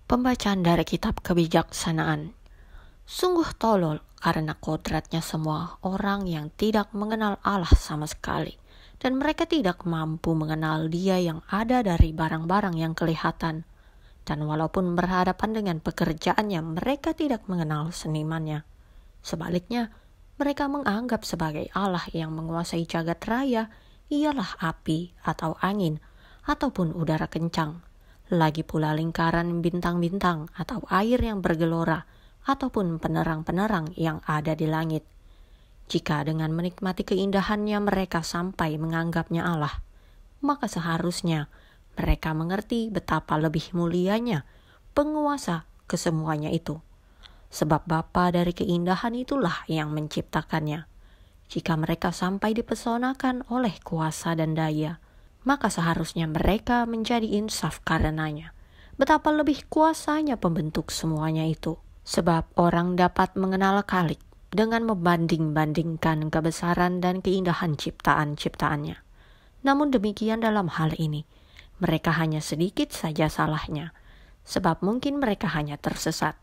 Pembacaan dari kitab kebijaksanaan. Sungguh tolol karena kodratnya semua orang yang tidak mengenal Allah sama sekali, dan mereka tidak mampu mengenal Dia yang ada dari barang-barang yang kelihatan. Dan walaupun berhadapan dengan pekerjaannya, mereka tidak mengenal senimannya. Sebaliknya, mereka menganggap sebagai Allah yang menguasai jagat raya ialah api atau angin ataupun udara kencang, lagi pula lingkaran bintang-bintang atau air yang bergelora ataupun penerang-penerang yang ada di langit. Jika dengan menikmati keindahannya mereka sampai menganggapnya Allah, maka seharusnya mereka mengerti betapa lebih mulianya penguasa kesemuanya itu. Sebab Bapa dari keindahan itulah yang menciptakannya. Jika mereka sampai dipesonakan oleh kuasa dan daya, maka seharusnya mereka menjadi insaf karenanya. Betapa lebih kuasanya pembentuk semuanya itu. Sebab orang dapat mengenal Khalik dengan membanding-bandingkan kebesaran dan keindahan ciptaan-ciptaannya. Namun demikian dalam hal ini, mereka hanya sedikit saja salahnya, sebab mungkin mereka hanya tersesat.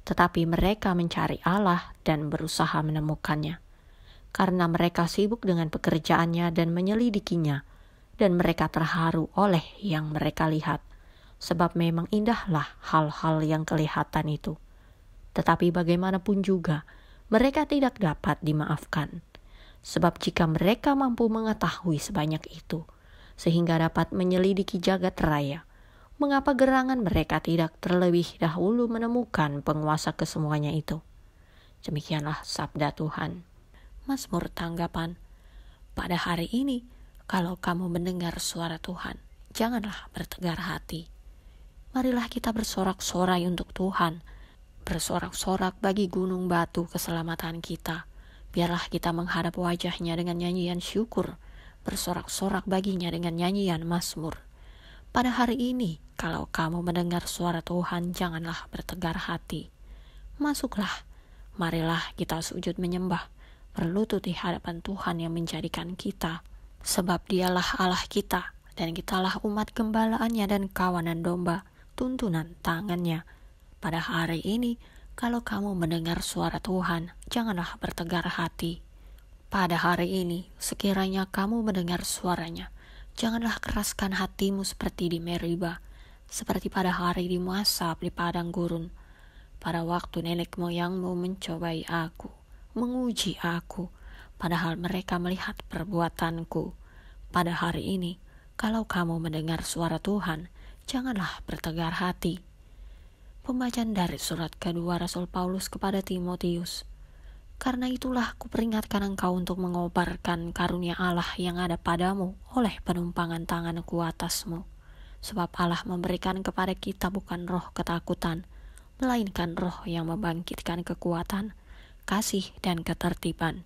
Tetapi mereka mencari Allah dan berusaha menemukannya. Karena mereka sibuk dengan pekerjaannya dan menyelidikinya, dan mereka terharu oleh yang mereka lihat, sebab memang indahlah hal-hal yang kelihatan itu. Tetapi bagaimanapun juga, mereka tidak dapat dimaafkan. Sebab jika mereka mampu mengetahui sebanyak itu, sehingga dapat menyelidiki jagat raya, mengapa gerangan mereka tidak terlebih dahulu menemukan penguasa kesemuanya itu? Demikianlah sabda Tuhan. Mazmur tanggapan. Pada hari ini, kalau kamu mendengar suara Tuhan, janganlah bertegar hati. Marilah kita bersorak-sorai untuk Tuhan, bersorak-sorak bagi gunung batu keselamatan kita. Biarlah kita menghadap wajahnya dengan nyanyian syukur, bersorak-sorak baginya dengan nyanyian mazmur. Pada hari ini, kalau kamu mendengar suara Tuhan, janganlah bertegar hati. Masuklah, marilah kita sujud menyembah, berlutut di hadapan Tuhan yang menjadikan kita. Sebab Dialah Allah kita, dan kitalah umat gembalaannya dan kawanan domba, tuntunan tangannya. Pada hari ini, kalau kamu mendengar suara Tuhan, janganlah bertegar hati. Pada hari ini, sekiranya kamu mendengar suaranya, janganlah keraskan hatimu seperti di Meriba, seperti pada hari di Moasab di padang gurun. Pada waktu nenek moyangmu mencobai aku, menguji aku, padahal mereka melihat perbuatanku. Pada hari ini, kalau kamu mendengar suara Tuhan, janganlah bertegar hati. Pembacaan dari surat kedua Rasul Paulus kepada Timotius. Karena itulah kuperingatkan engkau untuk mengobarkan karunia Allah yang ada padamu oleh penumpangan tanganku atasmu. Sebab Allah memberikan kepada kita bukan roh ketakutan, melainkan roh yang membangkitkan kekuatan, kasih dan ketertiban.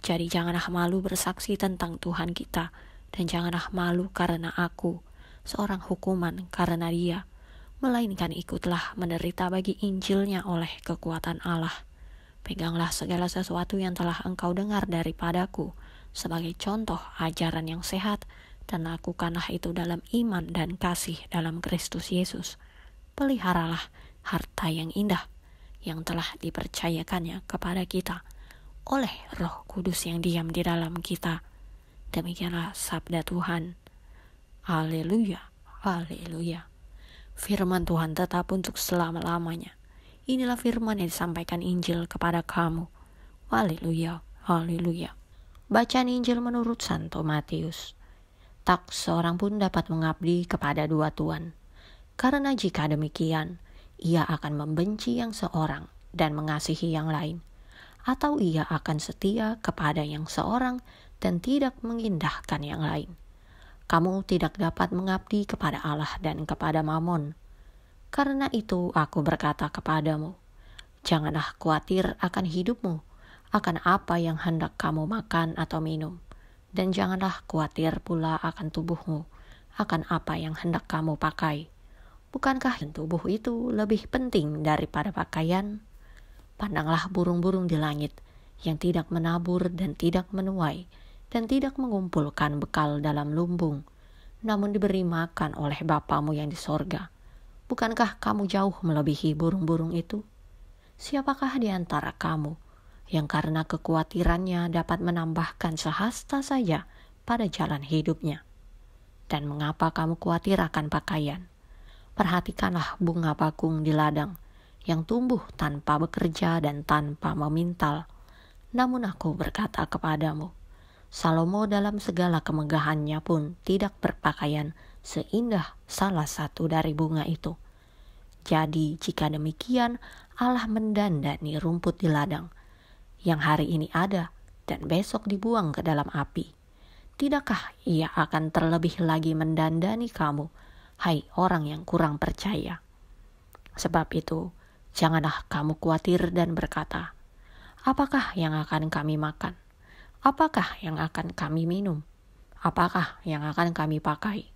Jadi janganlah malu bersaksi tentang Tuhan kita, dan janganlah malu karena aku, seorang hukuman karena Dia, melainkan ikutlah menderita bagi Injilnya oleh kekuatan Allah. Peganglah segala sesuatu yang telah engkau dengar daripadaku sebagai contoh ajaran yang sehat, dan lakukanlah itu dalam iman dan kasih dalam Kristus Yesus. Peliharalah harta yang indah yang telah dipercayakannya kepada kita oleh Roh Kudus yang diam di dalam kita. Demikianlah sabda Tuhan. Haleluya, haleluya. Firman Tuhan tetap untuk selama-lamanya. Inilah firman yang disampaikan Injil kepada kamu. Haleluya, haleluya. Bacaan Injil menurut Santo Matius. Tak seorang pun dapat mengabdi kepada dua tuan. Karena jika demikian, ia akan membenci yang seorang dan mengasihi yang lain. Atau ia akan setia kepada yang seorang dan tidak mengindahkan yang lain. Kamu tidak dapat mengabdi kepada Allah dan kepada Mamon. Karena itu aku berkata kepadamu, janganlah khawatir akan hidupmu, akan apa yang hendak kamu makan atau minum. Dan janganlah khawatir pula akan tubuhmu, akan apa yang hendak kamu pakai. Bukankah tubuh itu lebih penting daripada pakaian? Pandanglah burung-burung di langit, yang tidak menabur dan tidak menuai, dan tidak mengumpulkan bekal dalam lumbung, namun diberi makan oleh Bapamu yang di sorga. Bukankah kamu jauh melebihi burung-burung itu? Siapakah di antara kamu yang karena kekhawatirannya dapat menambahkan sehasta saja pada jalan hidupnya? Dan mengapa kamu khawatir akan pakaian? Perhatikanlah bunga bakung di ladang yang tumbuh tanpa bekerja dan tanpa memintal. Namun aku berkata kepadamu, Salomo dalam segala kemegahannya pun tidak berpakaian seindah salah satu dari bunga itu. Jadi jika demikian, Allah mendandani rumput di ladang, yang hari ini ada dan besok dibuang ke dalam api. Tidakkah Ia akan terlebih lagi mendandani kamu, hai orang yang kurang percaya? Sebab itu, janganlah kamu khawatir dan berkata, apakah yang akan kami makan? Apakah yang akan kami minum? Apakah yang akan kami pakai?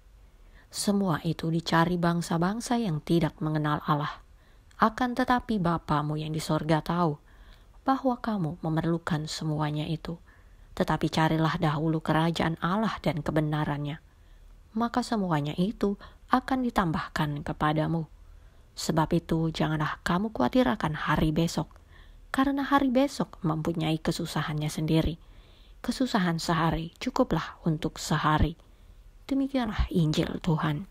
Semua itu dicari bangsa-bangsa yang tidak mengenal Allah. Akan tetapi Bapamu yang di sorga tahu bahwa kamu memerlukan semuanya itu. Tetapi carilah dahulu kerajaan Allah dan kebenarannya, maka semuanya itu akan ditambahkan kepadamu. Sebab itu janganlah kamu khawatir akan hari besok, karena hari besok mempunyai kesusahannya sendiri. Kesusahan sehari cukuplah untuk sehari. Demikianlah Injil Tuhan.